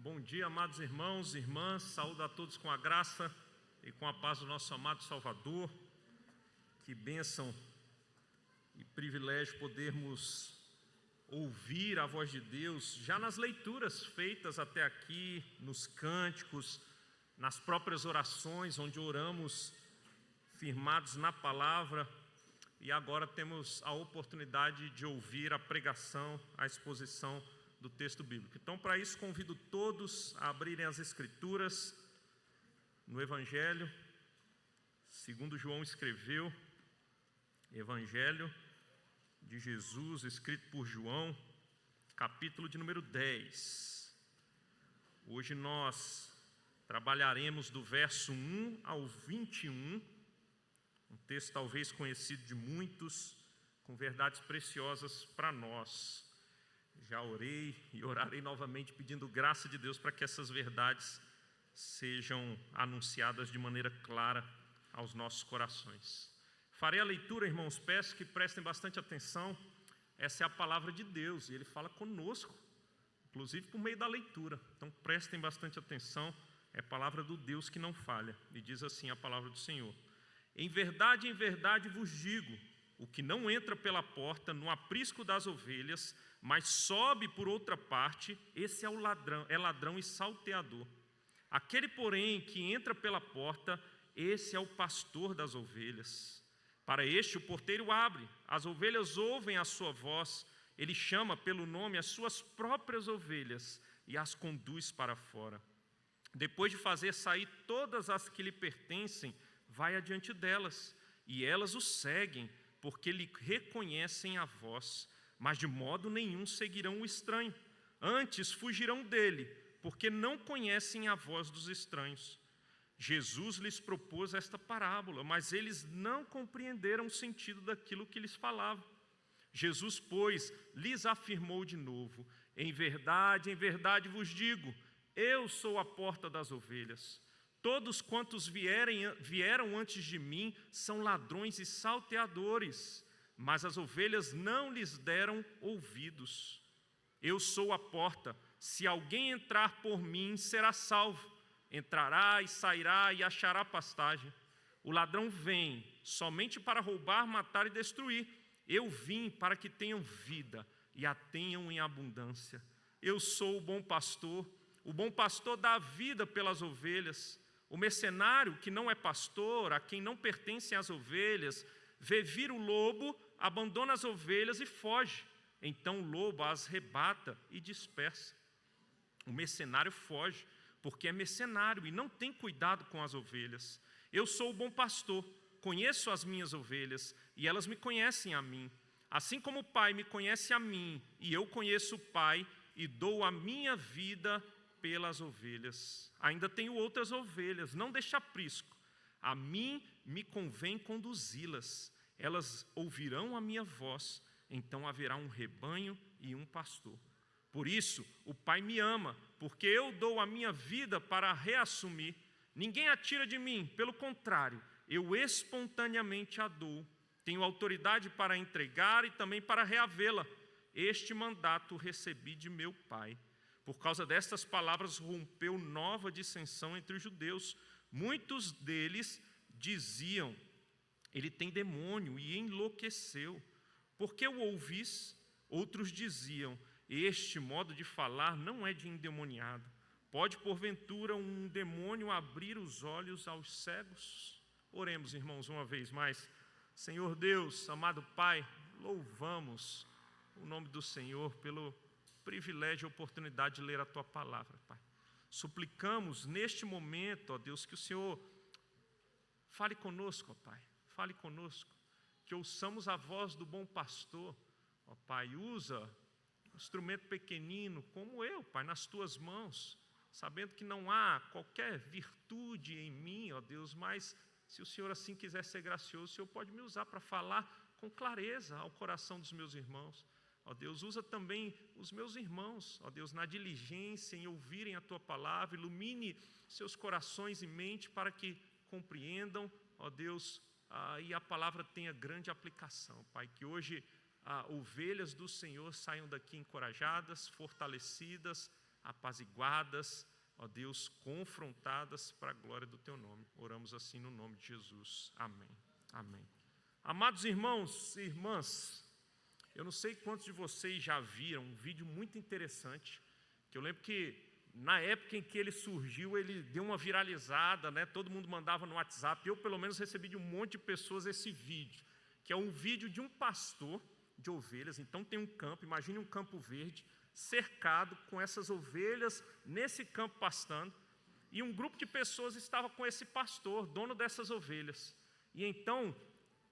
Bom dia, amados irmãos e irmãs, saúdo a todos com a graça e com a paz do nosso amado Salvador. Que bênção e privilégio podermos ouvir a voz de Deus, já nas leituras feitas até aqui, nos cânticos, nas próprias orações, onde oramos firmados na palavra, e agora temos a oportunidade de ouvir a pregação, a exposição do texto bíblico. Então, para isso, convido todos a abrirem as Escrituras no Evangelho, segundo João escreveu, Evangelho de Jesus, escrito por João, capítulo de número 10. Hoje nós trabalharemos do verso 1 ao 21, um texto talvez conhecido de muitos, com verdades preciosas para nós. Já orei e orarei novamente pedindo graça de Deus para que essas verdades sejam anunciadas de maneira clara aos nossos corações. Farei a leitura, irmãos, peço que prestem bastante atenção. Essa é a palavra de Deus e Ele fala conosco, inclusive por meio da leitura. Então prestem bastante atenção, é a palavra do Deus que não falha. E diz assim a palavra do Senhor: em verdade vos digo, o que não entra pela porta no aprisco das ovelhas, mas sobe por outra parte, esse é ladrão e salteador. Aquele, porém, que entra pela porta, esse é o pastor das ovelhas. Para este o porteiro abre, as ovelhas ouvem a sua voz, ele chama pelo nome as suas próprias ovelhas e as conduz para fora. Depois de fazer sair todas as que lhe pertencem, vai adiante delas, e elas o seguem, porque lhe reconhecem a voz, mas de modo nenhum seguirão o estranho. Antes fugirão dele, porque não conhecem a voz dos estranhos. Jesus lhes propôs esta parábola, mas eles não compreenderam o sentido daquilo que lhes falava. Jesus, pois, lhes afirmou de novo: em verdade vos digo, eu sou a porta das ovelhas. Todos quantos vieram antes de mim são ladrões e salteadores, mas as ovelhas não lhes deram ouvidos. Eu sou a porta, se alguém entrar por mim, será salvo. Entrará e sairá e achará pastagem. O ladrão vem somente para roubar, matar e destruir. Eu vim para que tenham vida e a tenham em abundância. Eu sou o bom pastor dá a vida pelas ovelhas. O mercenário, que não é pastor, a quem não pertencem as ovelhas, vê vir o lobo, abandona as ovelhas e foge. Então o lobo as arrebata e dispersa. O mercenário foge, porque é mercenário e não tem cuidado com as ovelhas. Eu sou o bom pastor, conheço as minhas ovelhas e elas me conhecem a mim. Assim como o Pai me conhece a mim e eu conheço o Pai e dou a minha vida pelas ovelhas. Ainda tenho outras ovelhas, não deste aprisco. A mim me convém conduzi-las. Elas ouvirão a minha voz, então haverá um rebanho e um pastor. Por isso, o Pai me ama, porque eu dou a minha vida para reassumir. Ninguém a tira de mim, pelo contrário, eu espontaneamente a dou. Tenho autoridade para entregar e também para reavê-la. Este mandato recebi de meu Pai. Por causa destas palavras rompeu nova dissensão entre os judeus. Muitos deles diziam: ele tem demônio e enlouqueceu. Por que o ouvis? Outros diziam: este modo de falar não é de endemoniado. Pode, porventura, um demônio abrir os olhos aos cegos? Oremos, irmãos, uma vez mais. Senhor Deus, amado Pai, louvamos o nome do Senhor pelo privilégio e oportunidade de ler a Tua palavra, Pai. Suplicamos neste momento, ó Deus, que o Senhor fale conosco, ó Pai. Fale conosco, que ouçamos a voz do bom pastor, ó Pai. Usa um instrumento pequenino como eu, Pai, nas Tuas mãos, sabendo que não há qualquer virtude em mim, ó Deus, mas se o Senhor assim quiser ser gracioso, o Senhor pode me usar para falar com clareza ao coração dos meus irmãos. Ó Deus, usa também os meus irmãos, ó Deus, na diligência em ouvirem a Tua palavra, ilumine seus corações e mente para que compreendam, ó Deus, e a palavra tenha grande aplicação, Pai, que hoje ovelhas do Senhor saiam daqui encorajadas, fortalecidas, apaziguadas, ó Deus, confrontadas para a glória do Teu nome. Oramos assim no nome de Jesus. Amém. Amém. Amados irmãos e irmãs, eu não sei quantos de vocês já viram um vídeo muito interessante, que eu lembro que na época em que ele surgiu, ele deu uma viralizada, né? Todo mundo mandava no WhatsApp, eu pelo menos recebi de um monte de pessoas esse vídeo, que é um vídeo de um pastor de ovelhas. Então tem um campo, imagine um campo verde, cercado com essas ovelhas nesse campo pastando, e um grupo de pessoas estava com esse pastor, dono dessas ovelhas. E então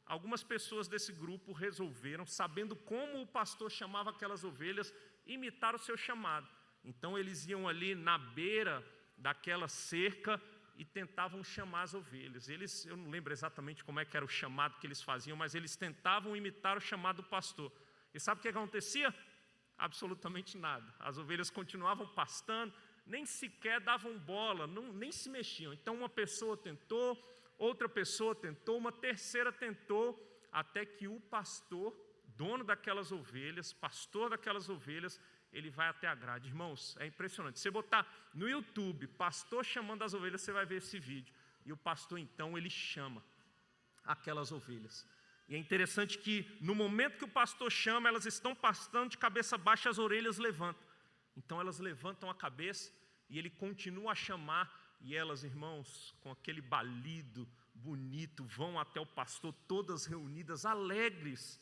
algumas pessoas desse grupo resolveram, sabendo como o pastor chamava aquelas ovelhas, imitar o seu chamado. Então eles iam ali na beira daquela cerca e tentavam chamar as ovelhas. Eu não lembro exatamente como é que era o chamado que eles faziam, mas eles tentavam imitar o chamado do pastor. E sabe o que acontecia? Absolutamente nada. As ovelhas continuavam pastando, nem sequer davam bola, nem se mexiam. Então uma pessoa tentou, outra pessoa tentou, uma terceira tentou, até que o pastor, dono daquelas ovelhas, pastor daquelas ovelhas, ele vai até a grade. Irmãos, é impressionante. Você botar no YouTube, pastor chamando as ovelhas, você vai ver esse vídeo. E o pastor, então, ele chama aquelas ovelhas. E é interessante que, no momento que o pastor chama, elas estão pastando de cabeça baixa, as orelhas levantam. Então, elas levantam a cabeça e ele continua a chamar. E elas, irmãos, com aquele balido bonito, vão até o pastor, todas reunidas, alegres,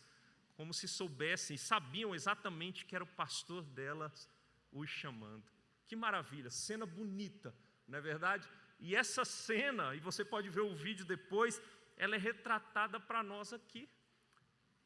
como se soubessem e sabiam exatamente que era o pastor delas os chamando. Que maravilha, cena bonita, não é verdade? E essa cena, e você pode ver o vídeo depois, ela é retratada para nós aqui.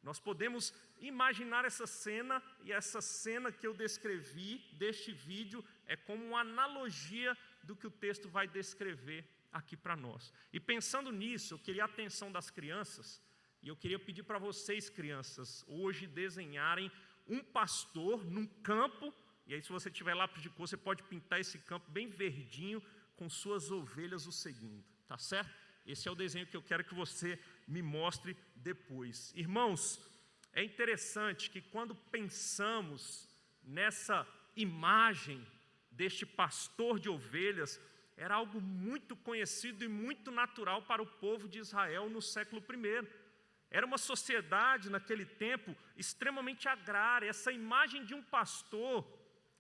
Nós podemos imaginar essa cena, e essa cena que eu descrevi deste vídeo é como uma analogia do que o texto vai descrever aqui para nós. E pensando nisso, eu queria a atenção das crianças, e eu queria pedir para vocês, crianças, hoje desenharem um pastor num campo, e aí se você tiver lápis de cor, você pode pintar esse campo bem verdinho, com suas ovelhas o seguindo, tá certo? Esse é o desenho que eu quero que você me mostre depois. Irmãos, é interessante que quando pensamos nessa imagem deste pastor de ovelhas, era algo muito conhecido e muito natural para o povo de Israel no século I. Era uma sociedade naquele tempo extremamente agrária. Essa imagem de um pastor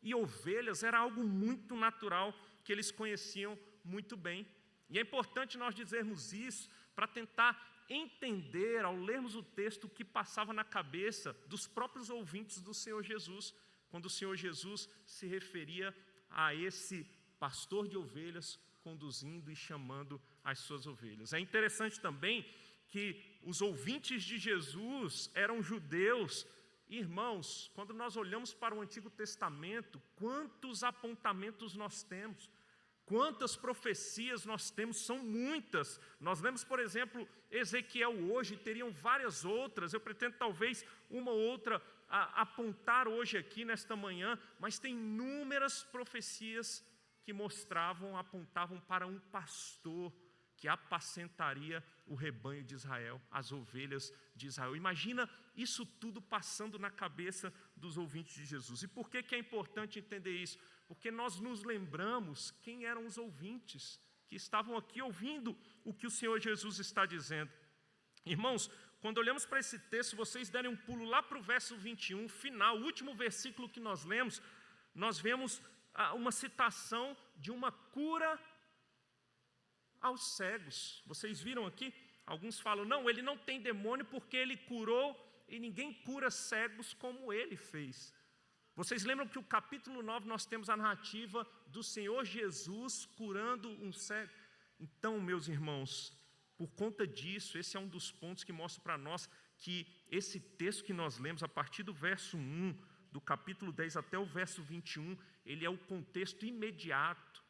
e ovelhas era algo muito natural que eles conheciam muito bem. E é importante nós dizermos isso para tentar entender, ao lermos o texto, o que passava na cabeça dos próprios ouvintes do Senhor Jesus, quando o Senhor Jesus se referia a esse pastor de ovelhas conduzindo e chamando as suas ovelhas. É interessante também que os ouvintes de Jesus eram judeus. Irmãos, quando nós olhamos para o Antigo Testamento, quantos apontamentos nós temos, quantas profecias nós temos, são muitas. Nós lemos, por exemplo, Ezequiel hoje, teriam várias outras, eu pretendo talvez uma ou outra apontar hoje aqui nesta manhã, mas tem inúmeras profecias que apontavam para um pastor que apacentaria o rebanho de Israel, as ovelhas de Israel. Imagina isso tudo passando na cabeça dos ouvintes de Jesus. E por que é importante entender isso? Porque nós nos lembramos quem eram os ouvintes que estavam aqui ouvindo o que o Senhor Jesus está dizendo. Irmãos, quando olhamos para esse texto, vocês derem um pulo lá para o verso 21, final, o último versículo que nós lemos, nós vemos uma citação de uma cura aos cegos. Vocês viram aqui? Alguns falam, não, ele não tem demônio porque ele curou e ninguém cura cegos como ele fez. Vocês lembram que o capítulo 9 nós temos a narrativa do Senhor Jesus curando um cego? Então, meus irmãos, por conta disso, esse é um dos pontos que mostra para nós que esse texto que nós lemos, a partir do verso 1, do capítulo 10 até o verso 21, ele é o contexto imediato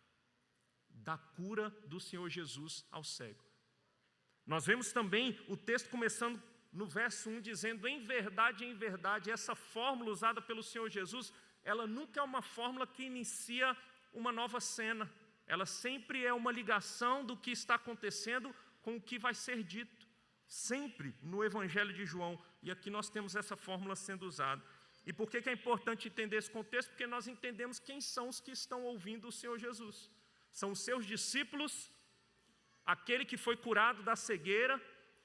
da cura do Senhor Jesus ao cego. Nós vemos também o texto começando no verso 1, dizendo, em verdade, essa fórmula usada pelo Senhor Jesus, ela nunca é uma fórmula que inicia uma nova cena. Ela sempre é uma ligação do que está acontecendo com o que vai ser dito. Sempre no Evangelho de João. E aqui nós temos essa fórmula sendo usada. E por que é importante entender esse contexto? Porque nós entendemos quem são os que estão ouvindo o Senhor Jesus. São os seus discípulos, aquele que foi curado da cegueira,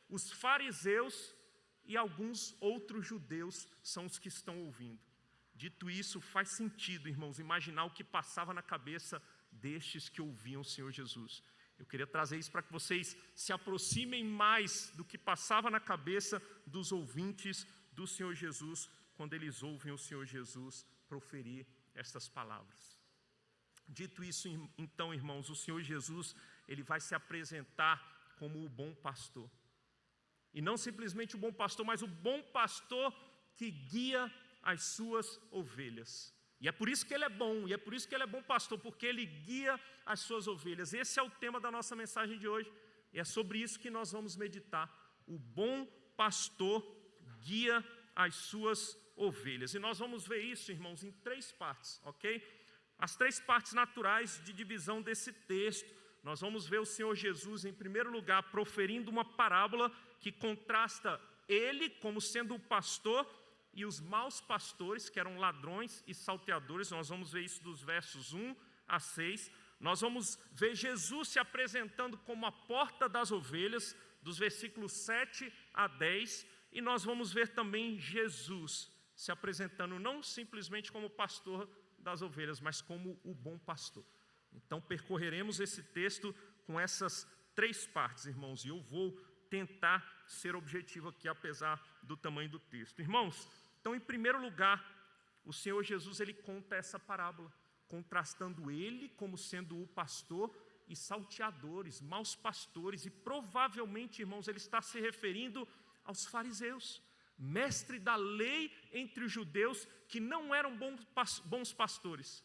os fariseus e alguns outros judeus são os que estão ouvindo. Dito isso, faz sentido, irmãos, imaginar o que passava na cabeça destes que ouviam o Senhor Jesus. Eu queria trazer isso para que vocês se aproximem mais do que passava na cabeça dos ouvintes do Senhor Jesus, quando eles ouvem o Senhor Jesus proferir estas palavras. Dito isso, então, irmãos, o Senhor Jesus, ele vai se apresentar como o bom pastor. E não simplesmente o bom pastor, mas o bom pastor que guia as suas ovelhas. E é por isso que ele é bom, e é por isso que ele é bom pastor, porque ele guia as suas ovelhas. Esse é o tema da nossa mensagem de hoje, e é sobre isso que nós vamos meditar. O bom pastor guia as suas ovelhas. E nós vamos ver isso, irmãos, em 3 partes, ok? As 3 partes naturais de divisão desse texto. Nós vamos ver o Senhor Jesus, em primeiro lugar, proferindo uma parábola que contrasta ele como sendo o pastor e os maus pastores, que eram ladrões e salteadores. Nós vamos ver isso dos versos 1 a 6. Nós vamos ver Jesus se apresentando como a porta das ovelhas, dos versículos 7 a 10. E nós vamos ver também Jesus se apresentando não simplesmente como pastor das ovelhas, mas como o bom pastor. Então percorreremos esse texto com essas 3 partes, irmãos, e eu vou tentar ser objetivo aqui, apesar do tamanho do texto. Irmãos, então, em primeiro lugar, o Senhor Jesus, ele conta essa parábola, contrastando ele como sendo o pastor e salteadores, maus pastores, e provavelmente, irmãos, ele está se referindo aos fariseus, mestre da lei entre os judeus, que não eram bons pastores,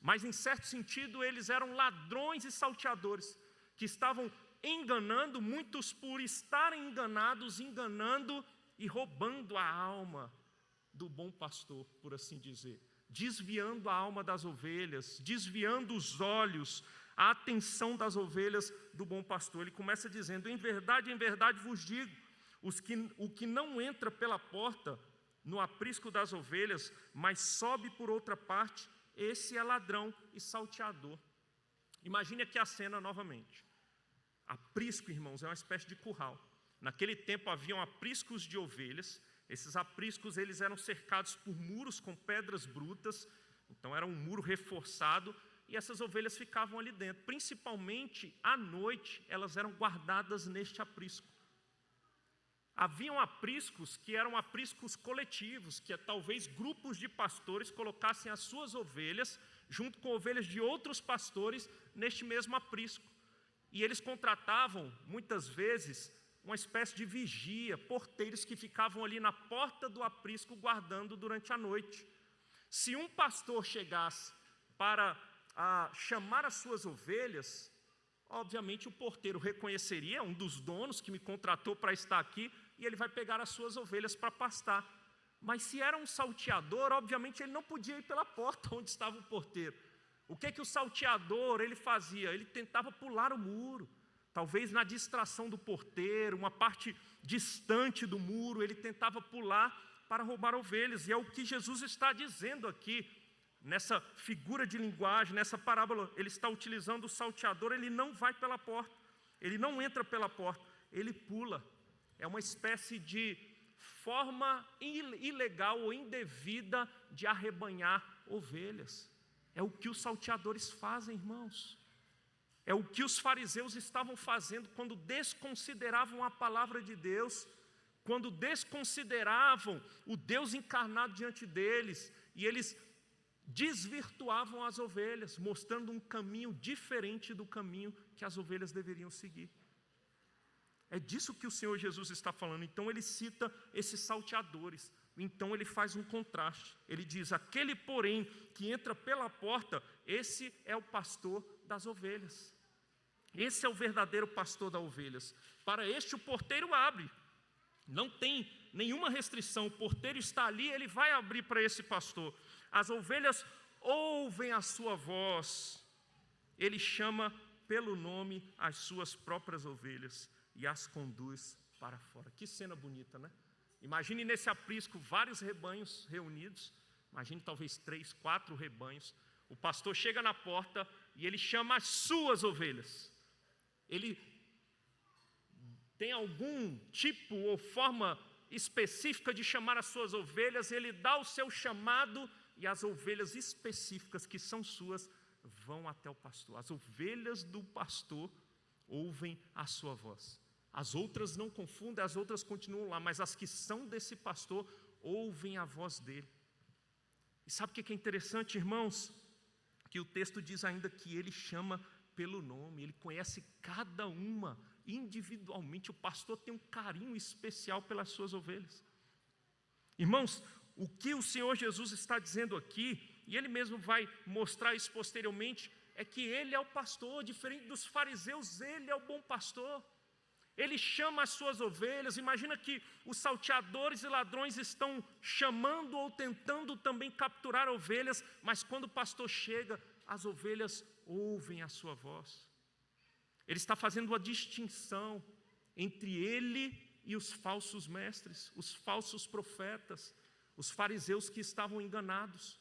mas em certo sentido eles eram ladrões e salteadores, que estavam enganando, muitos por estarem enganados, enganando e roubando a alma do bom pastor, por assim dizer, desviando a alma das ovelhas, desviando os olhos, a atenção das ovelhas do bom pastor. Ele começa dizendo: em verdade vos digo, o que não entra pela porta no aprisco das ovelhas, mas sobe por outra parte, esse é ladrão e salteador. Imagine aqui a cena novamente. Aprisco, irmãos, é uma espécie de curral. Naquele tempo haviam apriscos de ovelhas. Esses apriscos, eles eram cercados por muros com pedras brutas. Então era um muro reforçado, e essas ovelhas ficavam ali dentro. Principalmente à noite, elas eram guardadas neste aprisco. Haviam apriscos que eram apriscos coletivos, que talvez grupos de pastores colocassem as suas ovelhas junto com ovelhas de outros pastores neste mesmo aprisco. E eles contratavam, muitas vezes, uma espécie de vigia, porteiros que ficavam ali na porta do aprisco guardando durante a noite. Se um pastor chegasse para chamar as suas ovelhas, obviamente o porteiro reconheceria um dos donos que me contratou para estar aqui, e ele vai pegar as suas ovelhas para pastar. Mas se era um salteador, obviamente ele não podia ir pela porta onde estava o porteiro. O que o salteador ele fazia? Ele tentava pular o muro, talvez na distração do porteiro, uma parte distante do muro, ele tentava pular para roubar ovelhas. E é o que Jesus está dizendo aqui, nessa figura de linguagem, nessa parábola. Ele está utilizando o salteador. Ele não vai pela porta, ele não entra pela porta, ele pula. É uma espécie de forma ilegal ou indevida de arrebanhar ovelhas. É o que os salteadores fazem, irmãos. É o que os fariseus estavam fazendo quando desconsideravam a palavra de Deus, quando desconsideravam o Deus encarnado diante deles, e eles desvirtuavam as ovelhas, mostrando um caminho diferente do caminho que as ovelhas deveriam seguir. É disso que o Senhor Jesus está falando. Então ele cita esses salteadores. Então ele faz um contraste. Ele diz: aquele, porém, que entra pela porta, esse é o pastor das ovelhas. Esse é o verdadeiro pastor das ovelhas. Para este o porteiro abre. Não tem nenhuma restrição. O porteiro está ali, ele vai abrir para esse pastor. As ovelhas ouvem a sua voz. Ele chama pelo nome as suas próprias ovelhas e as conduz para fora. Que cena bonita, né? Imagine nesse aprisco vários rebanhos reunidos. Imagine talvez 3, 4 rebanhos. O pastor chega na porta e ele chama as suas ovelhas. Ele tem algum tipo ou forma específica de chamar as suas ovelhas. Ele dá o seu chamado e as ovelhas específicas que são suas vão até o pastor. As ovelhas do pastor ouvem a sua voz. As outras não confundem, as outras continuam lá, mas as que são desse pastor ouvem a voz dele. E sabe o que é interessante, irmãos? Que o texto diz ainda que ele chama pelo nome, ele conhece cada uma individualmente. O pastor tem um carinho especial pelas suas ovelhas. Irmãos, o que o Senhor Jesus está dizendo aqui, e ele mesmo vai mostrar isso posteriormente, é que ele é o pastor, diferente dos fariseus, ele é o bom pastor. Ele chama as suas ovelhas. Imagina que os salteadores e ladrões estão chamando ou tentando também capturar ovelhas, mas quando o pastor chega, as ovelhas ouvem a sua voz. Ele está fazendo uma distinção entre ele e os falsos mestres, os falsos profetas, os fariseus que estavam enganados.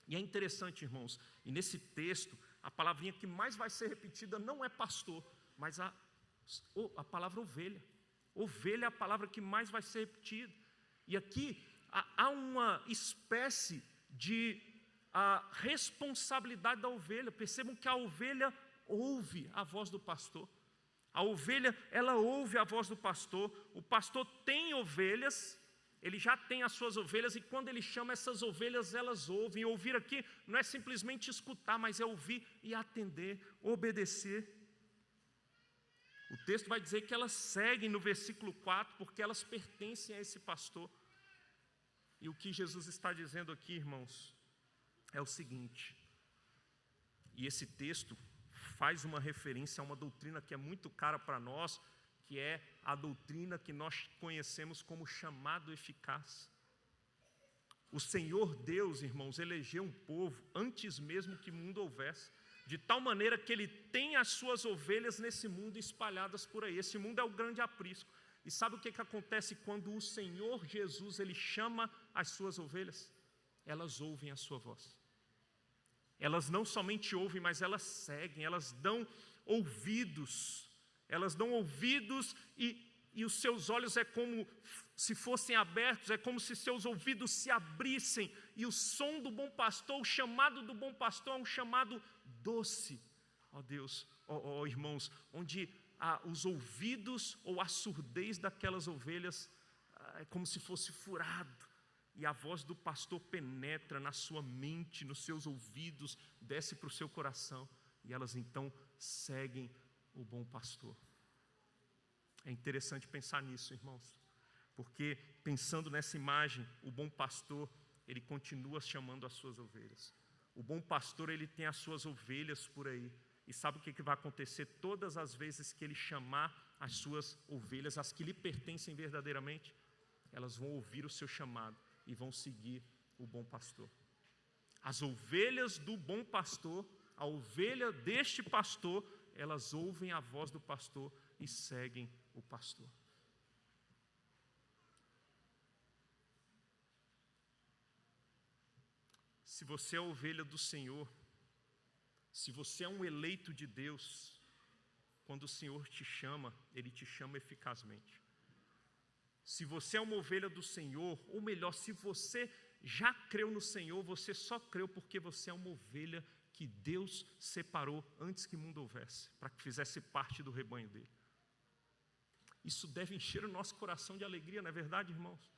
E é interessante, irmãos, e nesse texto, a palavrinha que mais vai ser repetida não é pastor, mas a palavra ovelha. Ovelha é a palavra que mais vai ser repetida. E aqui há uma espécie de responsabilidade da ovelha. Percebam que a ovelha ouve a voz do pastor. A ovelha, ela ouve a voz do pastor. O pastor tem ovelhas, ele já tem as suas ovelhas, e quando ele chama essas ovelhas, elas ouvem. E ouvir aqui não é simplesmente escutar, mas é ouvir e atender, obedecer. O texto vai dizer que elas seguem no versículo 4, porque elas pertencem a esse pastor. E o que Jesus está dizendo aqui, irmãos, é o seguinte, e esse texto faz uma referência a uma doutrina que é muito cara para nós, que é a doutrina que nós conhecemos como chamado eficaz. O Senhor Deus, irmãos, elegeu um povo antes mesmo que o mundo houvesse, de tal maneira que Ele tem as suas ovelhas nesse mundo espalhadas por aí. Esse mundo é o grande aprisco. E sabe o que acontece quando o Senhor Jesus, Ele chama as suas ovelhas? Elas ouvem a sua voz. Elas não somente ouvem, mas elas seguem, elas dão ouvidos. Elas dão ouvidos e os seus olhos é como se fossem abertos, é como se seus ouvidos se abrissem. E o som do bom pastor, o chamado do bom pastor é um chamado doce. Ó Deus, ó irmãos, onde os ouvidos ou a surdez daquelas ovelhas é como se fosse furado. E a voz do pastor penetra na sua mente, nos seus ouvidos, desce para o seu coração. E elas então seguem o bom pastor. É interessante pensar nisso, irmãos. Porque pensando nessa imagem, o bom pastor, ele continua chamando as suas ovelhas. O bom pastor, ele tem as suas ovelhas por aí. E sabe o que vai acontecer todas as vezes que ele chamar as suas ovelhas, as que lhe pertencem verdadeiramente? Elas vão ouvir o seu chamado e vão seguir o bom pastor. As ovelhas do bom pastor, a ovelha deste pastor, elas ouvem a voz do pastor e seguem o pastor. Se você é ovelha do Senhor, se você é um eleito de Deus, quando o Senhor te chama, Ele te chama eficazmente. Se você é uma ovelha do Senhor, ou melhor, se você já creu no Senhor, você só creu porque você é uma ovelha que Deus separou antes que o mundo houvesse, para que fizesse parte do rebanho dele. Isso deve encher o nosso coração de alegria, não é verdade, irmãos?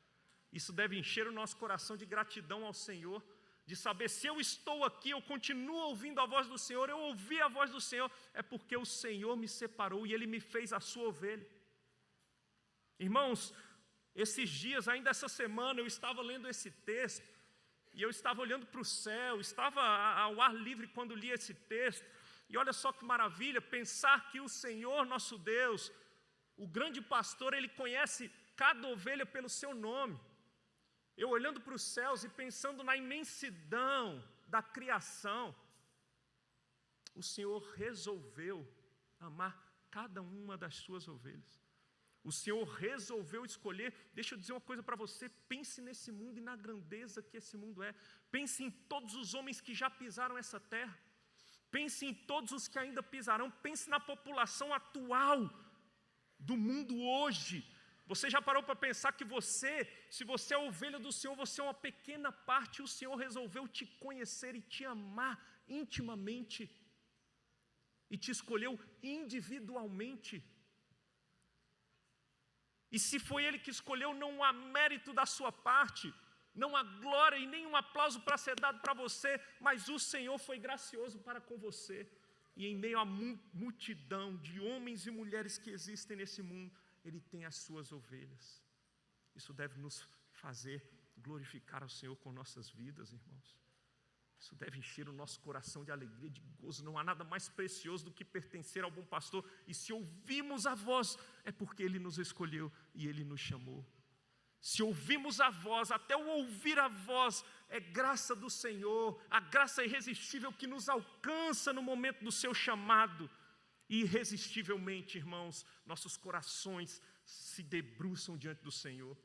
Isso deve encher o nosso coração de gratidão ao Senhor, de saber, se eu estou aqui, eu continuo ouvindo a voz do Senhor, eu ouvi a voz do Senhor, é porque o Senhor me separou e Ele me fez a sua ovelha. Irmãos, esses dias, ainda essa semana, eu estava lendo esse texto, e eu estava olhando para o céu, estava ao ar livre quando li esse texto, e olha só que maravilha, pensar que o Senhor nosso Deus, o grande pastor, Ele conhece cada ovelha pelo seu nome. Eu olhando para os céus e pensando na imensidão da criação, o Senhor resolveu amar cada uma das suas ovelhas. O Senhor resolveu escolher. Deixa eu dizer uma coisa para você, pense nesse mundo e na grandeza que esse mundo é. Pense em todos os homens que já pisaram essa terra. Pense em todos os que ainda pisarão. Pense na população atual do mundo hoje. Você já parou para pensar que se você é ovelha do Senhor, você é uma pequena parte, e o Senhor resolveu te conhecer e te amar intimamente, e te escolheu individualmente. E se foi Ele que escolheu, não há mérito da sua parte, não há glória e nenhum aplauso para ser dado para você, mas o Senhor foi gracioso para com você. E em meio à multidão de homens e mulheres que existem nesse mundo, Ele tem as suas ovelhas. Isso deve nos fazer glorificar ao Senhor com nossas vidas, irmãos. Isso deve encher o nosso coração de alegria, de gozo. Não há nada mais precioso do que pertencer ao bom pastor. E se ouvimos a voz, é porque Ele nos escolheu e Ele nos chamou. Se ouvimos a voz, até o ouvir a voz, é graça do Senhor, a graça irresistível que nos alcança no momento do seu chamado. E irresistivelmente, irmãos, nossos corações se debruçam diante do Senhor.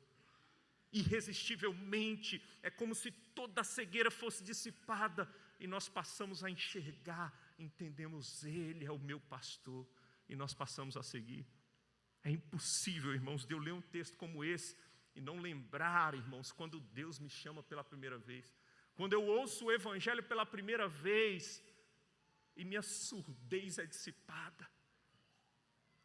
Irresistivelmente, é como se toda a cegueira fosse dissipada e nós passamos a enxergar, entendemos, Ele é o meu pastor, e nós passamos a seguir. É impossível, irmãos, de eu ler um texto como esse e não lembrar, irmãos, quando Deus me chama pela primeira vez, quando eu ouço o Evangelho pela primeira vez e minha surdez é dissipada.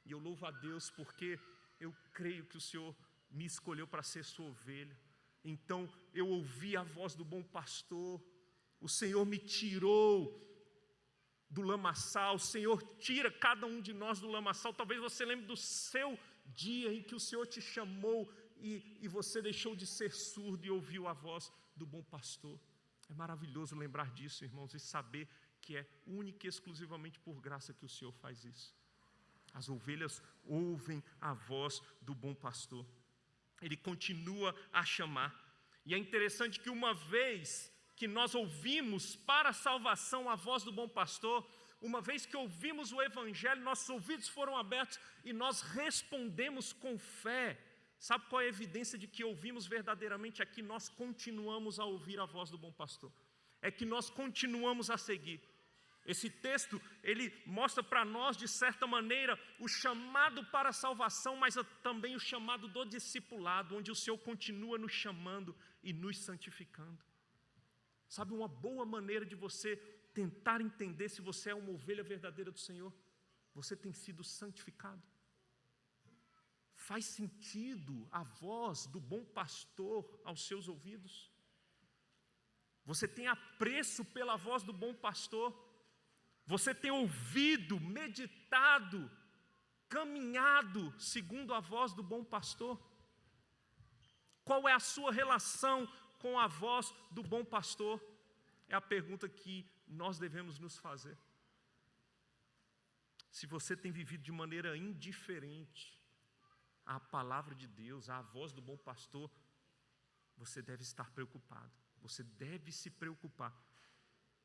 E eu louvo a Deus porque eu creio que o Senhor me escolheu para ser sua ovelha. Então eu ouvi a voz do bom pastor, o Senhor me tirou do lamaçal, o Senhor tira cada um de nós do lamaçal. Talvez você lembre do seu dia em que o Senhor te chamou e você deixou de ser surdo e ouviu a voz do bom pastor. É maravilhoso lembrar disso, irmãos, e saber que é única e exclusivamente por graça que o Senhor faz isso. As ovelhas ouvem a voz do bom pastor. Ele continua a chamar. E é interessante que uma vez que nós ouvimos para a salvação a voz do bom pastor, uma vez que ouvimos o Evangelho, nossos ouvidos foram abertos e nós respondemos com fé. Sabe qual é a evidência de que ouvimos verdadeiramente? É que nós continuamos a ouvir a voz do bom pastor. É que nós continuamos a seguir. Esse texto, ele mostra para nós, de certa maneira, o chamado para a salvação, mas também o chamado do discipulado, onde o Senhor continua nos chamando e nos santificando. Sabe uma boa maneira de você tentar entender se você é uma ovelha verdadeira do Senhor? Você tem sido santificado. Faz sentido a voz do bom pastor aos seus ouvidos? Você tem apreço pela voz do bom pastor? Você tem ouvido, meditado, caminhado segundo a voz do bom pastor? Qual é a sua relação com a voz do bom pastor? É a pergunta que nós devemos nos fazer. Se você tem vivido de maneira indiferente à palavra de Deus, à voz do bom pastor, você deve estar preocupado. Você deve se preocupar.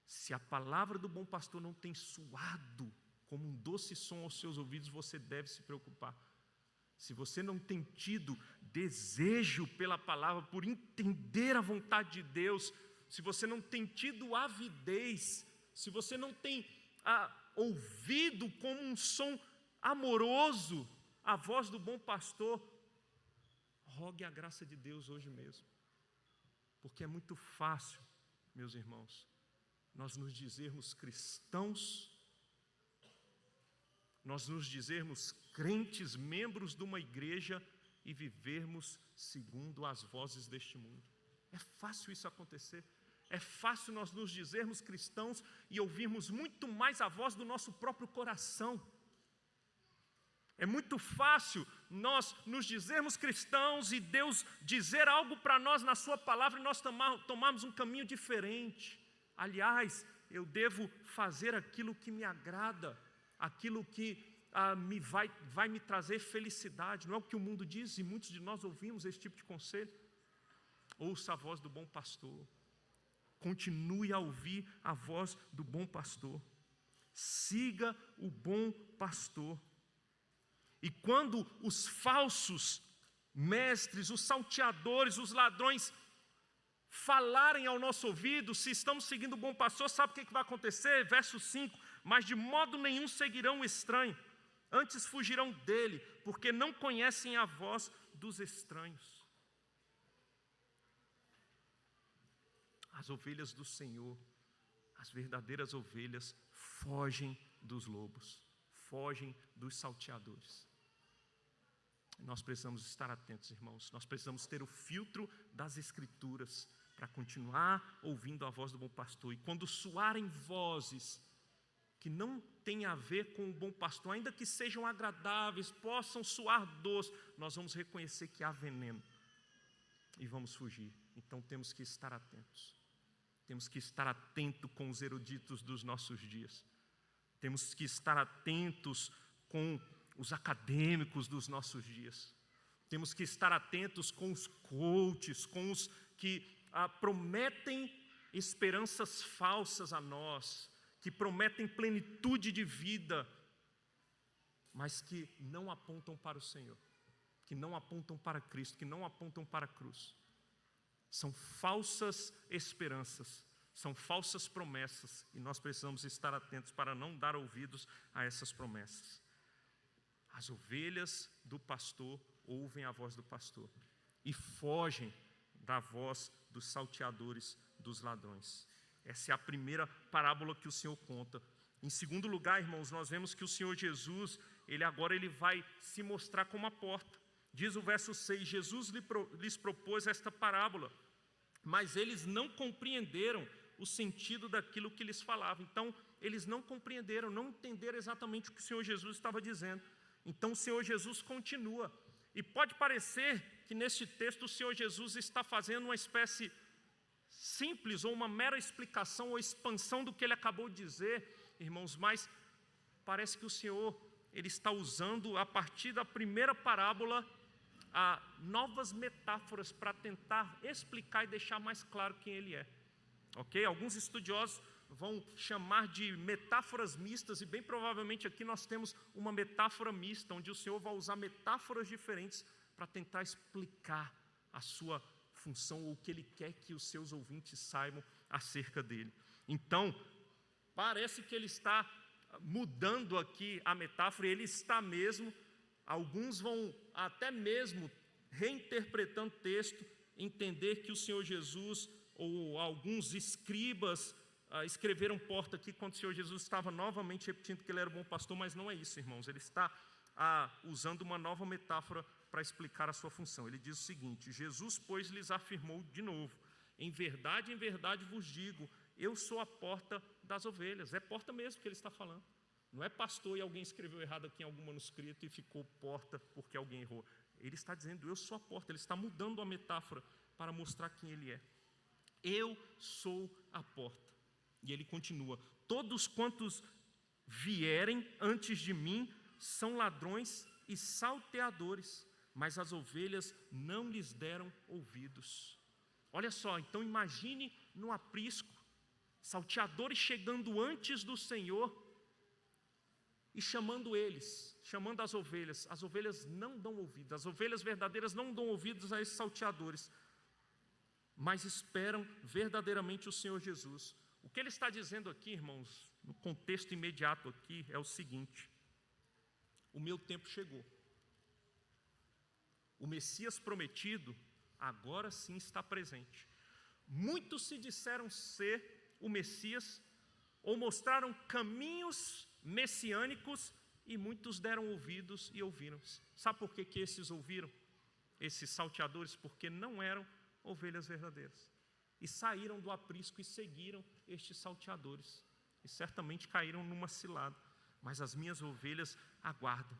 Se a palavra do bom pastor não tem soado como um doce som aos seus ouvidos, você deve se preocupar. Se você não tem tido desejo pela palavra, por entender a vontade de Deus, se você não tem tido avidez, se você não tem ouvido como um som amoroso a voz do bom pastor, rogue a graça de Deus hoje mesmo. Porque é muito fácil, meus irmãos, nós nos dizermos cristãos, nós nos dizermos crentes, membros de uma igreja e vivermos segundo as vozes deste mundo. É fácil isso acontecer. É fácil nós nos dizermos cristãos e ouvirmos muito mais a voz do nosso próprio coração. É muito fácil nós nos dizermos cristãos e Deus dizer algo para nós na sua palavra e nós tomarmos um caminho diferente. Aliás, eu devo fazer aquilo que me agrada, aquilo que vai me trazer felicidade. Não é o que o mundo diz e muitos de nós ouvimos esse tipo de conselho. Ouça a voz do bom pastor. Continue a ouvir a voz do bom pastor. Siga o bom pastor. E quando os falsos mestres, os salteadores, os ladrões falarem ao nosso ouvido, se estamos seguindo o bom pastor, sabe o que vai acontecer? Verso 5, mas de modo nenhum seguirão o estranho, antes fugirão dele, porque não conhecem a voz dos estranhos. As ovelhas do Senhor, as verdadeiras ovelhas, fogem dos lobos, fogem dos salteadores. Nós precisamos estar atentos, irmãos. Nós precisamos ter o filtro das Escrituras para continuar ouvindo a voz do bom pastor. E quando soarem vozes que não têm a ver com o bom pastor, ainda que sejam agradáveis, possam soar doce, nós vamos reconhecer que há veneno e vamos fugir. Então temos que estar atentos. Temos que estar atentos com os eruditos dos nossos dias. Temos que estar atentos com os acadêmicos dos nossos dias. Temos que estar atentos com os coaches, com os que prometem esperanças falsas a nós, que prometem plenitude de vida, mas que não apontam para o Senhor, que não apontam para Cristo, que não apontam para a cruz. São falsas esperanças, são falsas promessas, e nós precisamos estar atentos para não dar ouvidos a essas promessas. As ovelhas do pastor ouvem a voz do pastor e fogem da voz dos salteadores, dos ladrões. Essa é a primeira parábola que o Senhor conta. Em segundo lugar, irmãos, nós vemos que o Senhor Jesus, agora vai se mostrar como a porta. Diz o verso 6, Jesus lhes propôs esta parábola, mas eles não compreenderam o sentido daquilo que lhes falava. Então, eles não compreenderam, não entenderam exatamente o que o Senhor Jesus estava dizendo. Então o Senhor Jesus continua, e pode parecer que neste texto o Senhor Jesus está fazendo uma espécie simples, ou uma mera explicação ou expansão do que ele acabou de dizer, irmãos, mas parece que o Senhor, ele está usando a partir da primeira parábola, novas metáforas para tentar explicar e deixar mais claro quem ele é, ok? Alguns estudiosos vão chamar de metáforas mistas, e bem provavelmente aqui nós temos uma metáfora mista, onde o Senhor vai usar metáforas diferentes para tentar explicar a sua função, ou o que Ele quer que os seus ouvintes saibam acerca dele. Então, parece que Ele está mudando aqui a metáfora, e Ele está mesmo. Alguns vão até mesmo reinterpretando o texto, entender que o Senhor Jesus, ou alguns escribas, escreveram porta aqui quando o Senhor Jesus estava novamente repetindo que ele era o bom pastor, mas não é isso, irmãos. Ele está usando uma nova metáfora para explicar a sua função. Ele diz o seguinte: Jesus, pois, lhes afirmou de novo: em verdade vos digo, eu sou a porta das ovelhas. É porta mesmo que ele está falando. Não é pastor e alguém escreveu errado aqui em algum manuscrito e ficou porta porque alguém errou. Ele está dizendo, eu sou a porta. Ele está mudando a metáfora para mostrar quem ele é. Eu sou a porta. E ele continua: todos quantos vierem antes de mim são ladrões e salteadores, mas as ovelhas não lhes deram ouvidos. Olha só, então imagine no aprisco, salteadores chegando antes do Senhor e chamando as ovelhas não dão ouvidos, as ovelhas verdadeiras não dão ouvidos a esses salteadores, mas esperam verdadeiramente o Senhor Jesus. O que ele está dizendo aqui, irmãos, no contexto imediato aqui, é o seguinte: o meu tempo chegou. O Messias prometido agora sim está presente. Muitos se disseram ser o Messias, ou mostraram caminhos messiânicos, e muitos deram ouvidos e ouviram. Sabe por que esses ouviram? Esses salteadores? Porque não eram ovelhas verdadeiras. E saíram do aprisco e seguiram estes salteadores. E certamente caíram numa cilada. Mas as minhas ovelhas aguardam.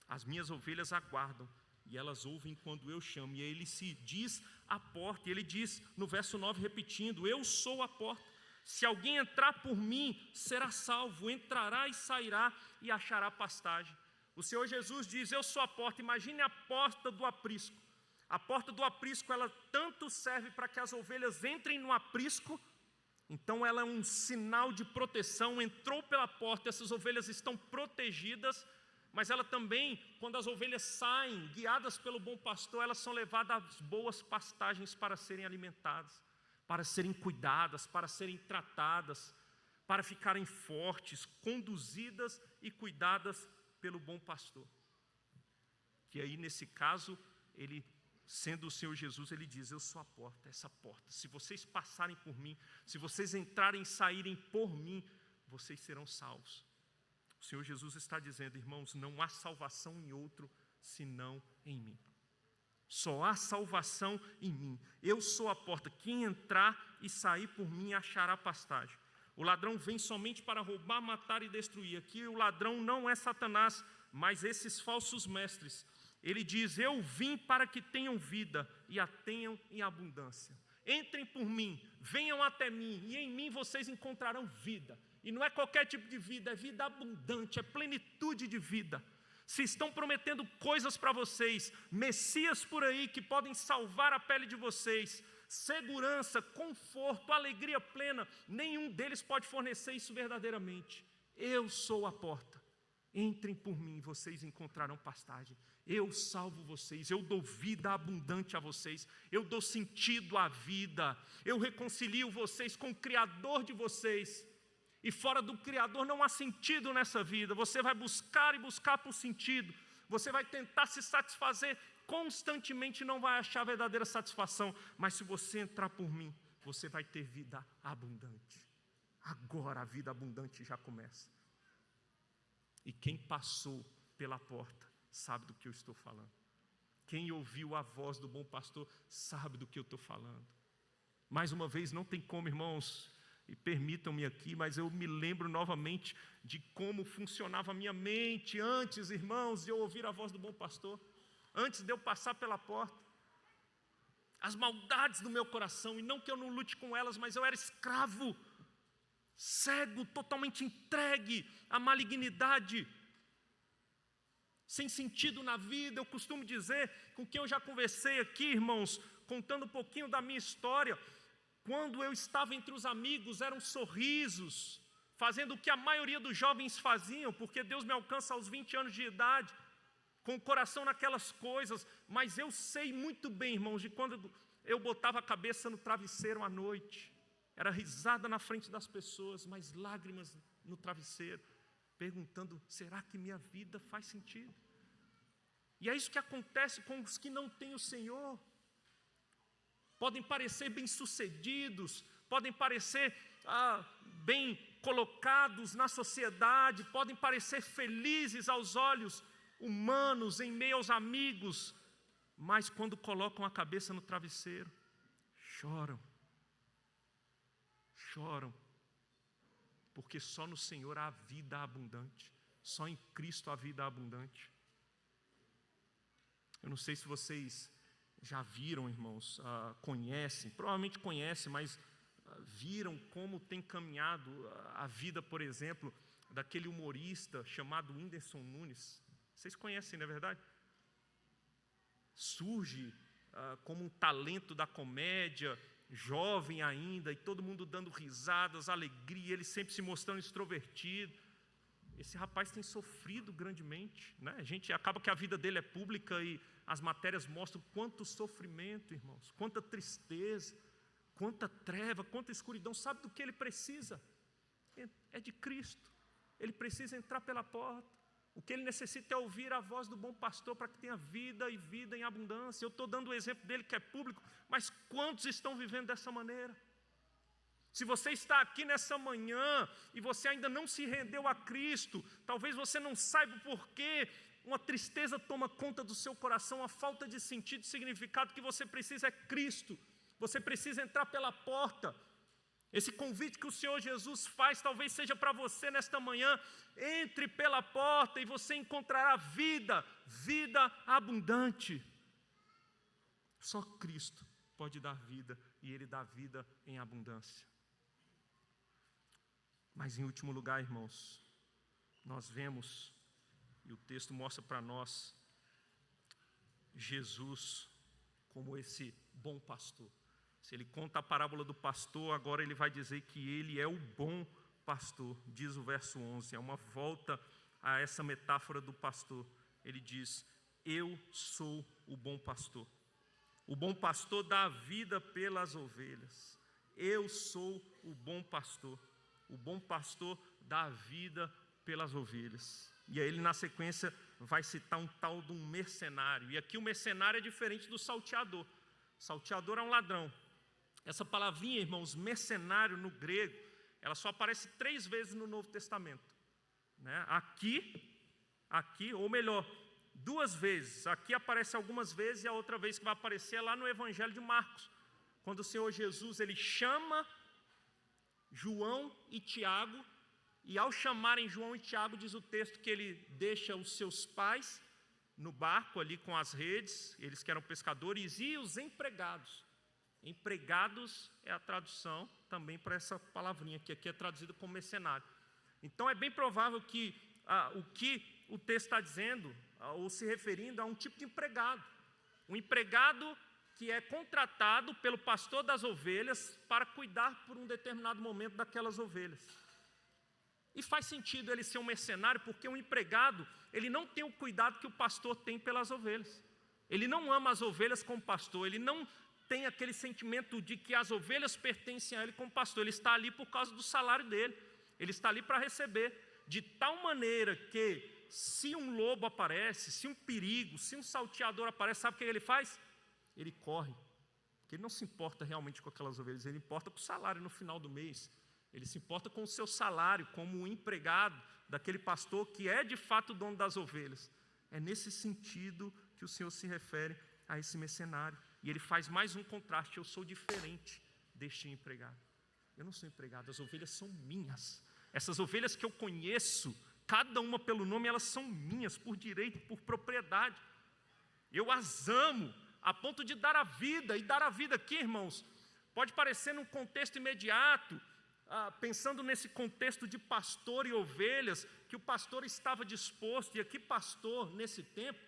As minhas ovelhas aguardam. E elas ouvem quando eu chamo. E aí ele se diz a porta. E ele diz no verso 9, repetindo: eu sou a porta. Se alguém entrar por mim, será salvo. Entrará e sairá e achará pastagem. O Senhor Jesus diz: eu sou a porta. Imagine a porta do aprisco. A porta do aprisco, ela tanto serve para que as ovelhas entrem no aprisco. Então ela é um sinal de proteção. Entrou pela porta, essas ovelhas estão protegidas, mas ela também, quando as ovelhas saem, guiadas pelo bom pastor, elas são levadas às boas pastagens para serem alimentadas, para serem cuidadas, para serem tratadas, para ficarem fortes, conduzidas e cuidadas pelo bom pastor. Que aí, nesse caso, ele, sendo o Senhor Jesus, ele diz: eu sou a porta, essa porta. Se vocês passarem por mim, se vocês entrarem e saírem por mim, vocês serão salvos. O Senhor Jesus está dizendo: irmãos, não há salvação em outro senão em mim. Só há salvação em mim. Eu sou a porta. Quem entrar e sair por mim achará pastagem. O ladrão vem somente para roubar, matar e destruir. Aqui o ladrão não é Satanás, mas esses falsos mestres. Ele diz: eu vim para que tenham vida e a tenham em abundância. Entrem por mim, venham até mim, e em mim vocês encontrarão vida. E não é qualquer tipo de vida, é vida abundante, é plenitude de vida. Se estão prometendo coisas para vocês, messias por aí que podem salvar a pele de vocês, segurança, conforto, alegria plena, nenhum deles pode fornecer isso verdadeiramente. Eu sou a porta. Entrem por mim, vocês encontrarão pastagem. Eu salvo vocês, eu dou vida abundante a vocês, eu dou sentido à vida, eu reconcilio vocês com o Criador de vocês. E fora do Criador não há sentido nessa vida. Você vai buscar e buscar por sentido. Você vai tentar se satisfazer constantemente e não vai achar verdadeira satisfação. Mas se você entrar por mim, você vai ter vida abundante. Agora a vida abundante já começa. E quem passou pela porta sabe do que eu estou falando. Quem ouviu a voz do bom pastor sabe do que eu estou falando. Mais uma vez, não tem como, irmãos, e permitam-me aqui, mas eu me lembro novamente de como funcionava a minha mente antes, irmãos, de eu ouvir a voz do bom pastor, antes de eu passar pela porta. As maldades do meu coração, e não que eu não lute com elas, mas eu era escravo, cego, totalmente entregue à malignidade, sem sentido na vida. Eu costumo dizer, com quem eu já conversei aqui, irmãos, contando um pouquinho da minha história. Quando eu estava entre os amigos, eram sorrisos, fazendo o que a maioria dos jovens faziam, porque Deus me alcança aos 20 anos de idade, com o coração naquelas coisas. Mas eu sei muito bem, irmãos, de quando eu botava a cabeça no travesseiro à noite, era risada na frente das pessoas, mas lágrimas no travesseiro, perguntando: será que minha vida faz sentido? E é isso que acontece com os que não têm o Senhor. Podem parecer bem-sucedidos, podem parecer bem colocados na sociedade, podem parecer felizes aos olhos humanos, em meio aos amigos, mas quando colocam a cabeça no travesseiro, choram, porque só no Senhor há vida abundante, só em Cristo há vida abundante. Eu não sei se vocês já viram, irmãos, conhecem, provavelmente conhecem, mas viram como tem caminhado a vida, por exemplo, daquele humorista chamado Whindersson Nunes. Vocês conhecem, não é verdade? Surge como um talento da comédia, jovem ainda, e todo mundo dando risadas, alegria, ele sempre se mostrando extrovertido. Esse rapaz tem sofrido grandemente, né? A gente acaba que a vida dele é pública e as matérias mostram quanto sofrimento, irmãos, quanta tristeza, quanta treva, quanta escuridão. Sabe do que ele precisa? É de Cristo. Ele precisa entrar pela porta. O que ele necessita é ouvir a voz do bom pastor para que tenha vida e vida em abundância. Eu estou dando o exemplo dele que é público, mas quantos estão vivendo dessa maneira? Se você está aqui nessa manhã e você ainda não se rendeu a Cristo, talvez você não saiba o porquê, uma tristeza toma conta do seu coração, a falta de sentido e significado. Que você precisa é Cristo, você precisa entrar pela porta. Esse convite que o Senhor Jesus faz talvez seja para você nesta manhã: entre pela porta e você encontrará vida, vida abundante. Só Cristo pode dar vida, e Ele dá vida em abundância. Mas em último lugar, irmãos, nós vemos, e o texto mostra para nós, Jesus como esse bom pastor. Se ele conta a parábola do pastor, agora ele vai dizer que ele é o bom pastor, diz o verso 11, é uma volta a essa metáfora do pastor. Ele diz: eu sou o bom pastor. O bom pastor dá a vida pelas ovelhas. Eu sou o bom pastor. O bom pastor dá a vida pelas ovelhas. E aí ele, na sequência, vai citar um tal de um mercenário. E aqui o mercenário é diferente do salteador. O salteador é um ladrão. Essa palavrinha, irmãos, mercenário no grego, ela só aparece 3 vezes no Novo Testamento. Né? Aqui, ou melhor, 2 vezes. Aqui aparece algumas vezes e a outra vez que vai aparecer é lá no Evangelho de Marcos. Quando o Senhor Jesus, ele chama João e Tiago, e ao chamarem João e Tiago, diz o texto que ele deixa os seus pais no barco ali com as redes, eles que eram pescadores, e os empregados. Empregados é a tradução também para essa palavrinha, que aqui é traduzida como mercenário. Então é bem provável que o que o texto está dizendo, ou se referindo a um tipo de empregado. Um empregado que é contratado pelo pastor das ovelhas para cuidar por um determinado momento daquelas ovelhas. E faz sentido ele ser um mercenário, porque um empregado, ele não tem o cuidado que o pastor tem pelas ovelhas. Ele não ama as ovelhas como pastor, ele não tem aquele sentimento de que as ovelhas pertencem a ele como pastor. Ele está ali por causa do salário dele, ele está ali para receber, de tal maneira que se um lobo aparece, se um perigo, se um salteador aparece, sabe o que ele faz? Ele corre, porque ele não se importa realmente com aquelas ovelhas, ele importa com o salário no final do mês, ele se importa com o seu salário como um empregado daquele pastor que é de fato o dono das ovelhas. É nesse sentido que o Senhor se refere a esse mercenário. E ele faz mais um contraste: eu sou diferente deste empregado. Eu não sou empregado, as ovelhas são minhas. Essas ovelhas que eu conheço, cada uma pelo nome, elas são minhas, por direito, por propriedade. Eu as amo, a ponto de dar a vida. E dar a vida aqui, irmãos, pode parecer num contexto imediato, pensando nesse contexto de pastor e ovelhas, que o pastor estava disposto, e aqui pastor, nesse tempo,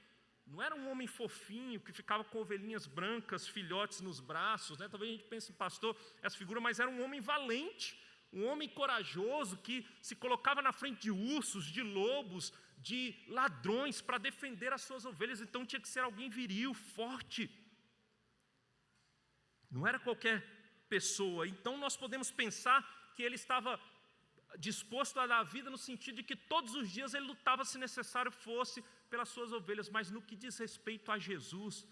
não era um homem fofinho, que ficava com ovelhinhas brancas, filhotes nos braços, né? Talvez a gente pense em pastor, essa figura, mas era um homem valente, um homem corajoso, que se colocava na frente de ursos, de lobos, de ladrões, para defender as suas ovelhas. Então tinha que ser alguém viril, forte. Não era qualquer pessoa. Então nós podemos pensar que ele estava disposto a dar a vida no sentido de que todos os dias ele lutava, se necessário fosse, pelas suas ovelhas. Mas no que diz respeito a Jesus,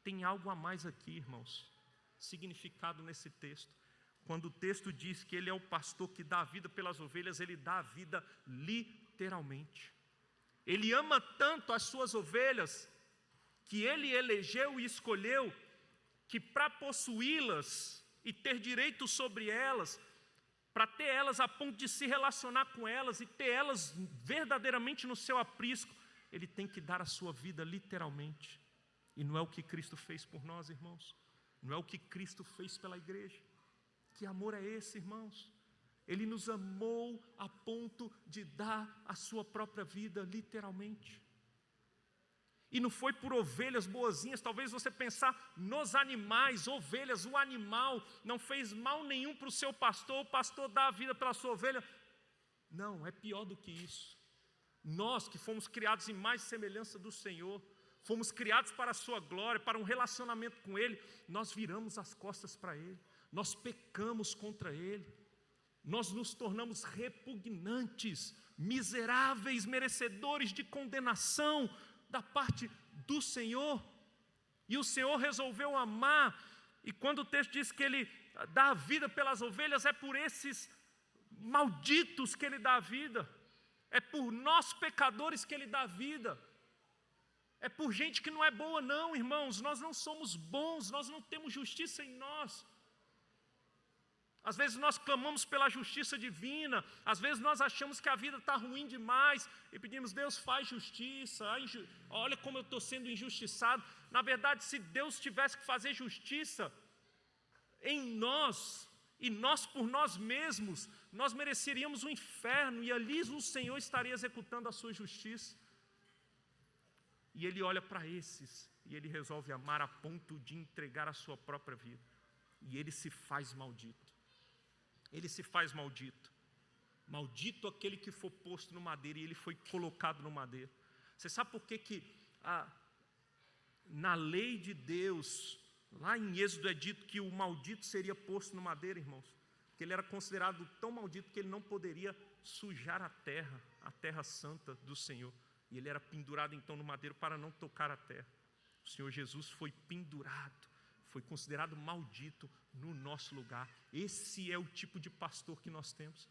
tem algo a mais aqui, irmãos, significado nesse texto. Quando o texto diz que ele é o pastor que dá a vida pelas ovelhas, ele dá a vida literalmente. Ele ama tanto as suas ovelhas, que ele elegeu e escolheu, que para possuí-las e ter direito sobre elas, para ter elas a ponto de se relacionar com elas e ter elas verdadeiramente no seu aprisco, ele tem que dar a sua vida literalmente. E não é o que Cristo fez por nós, irmãos? Não é o que Cristo fez pela igreja? Que amor é esse, irmãos? Ele nos amou a ponto de dar a sua própria vida literalmente. E não foi por ovelhas boazinhas. Talvez você pensar nos animais, ovelhas, o animal não fez mal nenhum para o seu pastor, o pastor dá a vida pela sua ovelha. Não, é pior do que isso. Nós que fomos criados em mais semelhança do Senhor, fomos criados para a sua glória, para um relacionamento com Ele, nós viramos as costas para Ele, nós pecamos contra Ele, nós nos tornamos repugnantes, miseráveis, merecedores de condenação da parte do Senhor. E o Senhor resolveu amar, e quando o texto diz que Ele dá a vida pelas ovelhas, é por esses malditos que Ele dá a vida, é por nós pecadores que Ele dá a vida, é por gente que não é boa não, irmãos. Nós não somos bons, nós não temos justiça em nós. Às vezes nós clamamos pela justiça divina, às vezes nós achamos que a vida está ruim demais e pedimos: Deus, faz justiça, olha como eu estou sendo injustiçado. Na verdade, se Deus tivesse que fazer justiça em nós, e nós por nós mesmos, nós mereceríamos o inferno, e ali o Senhor estaria executando a sua justiça. E Ele olha para esses, e Ele resolve amar a ponto de entregar a sua própria vida, e Ele se faz maldito. Ele se faz maldito. Maldito aquele que for posto no madeiro, e ele foi colocado no madeiro. Você sabe por que na lei de Deus, lá em Êxodo é dito que o maldito seria posto no madeiro, irmãos? Porque ele era considerado tão maldito que ele não poderia sujar a terra santa do Senhor. E ele era pendurado então no madeiro para não tocar a terra. O Senhor Jesus foi pendurado, foi considerado maldito no nosso lugar. Esse é o tipo de pastor que nós temos.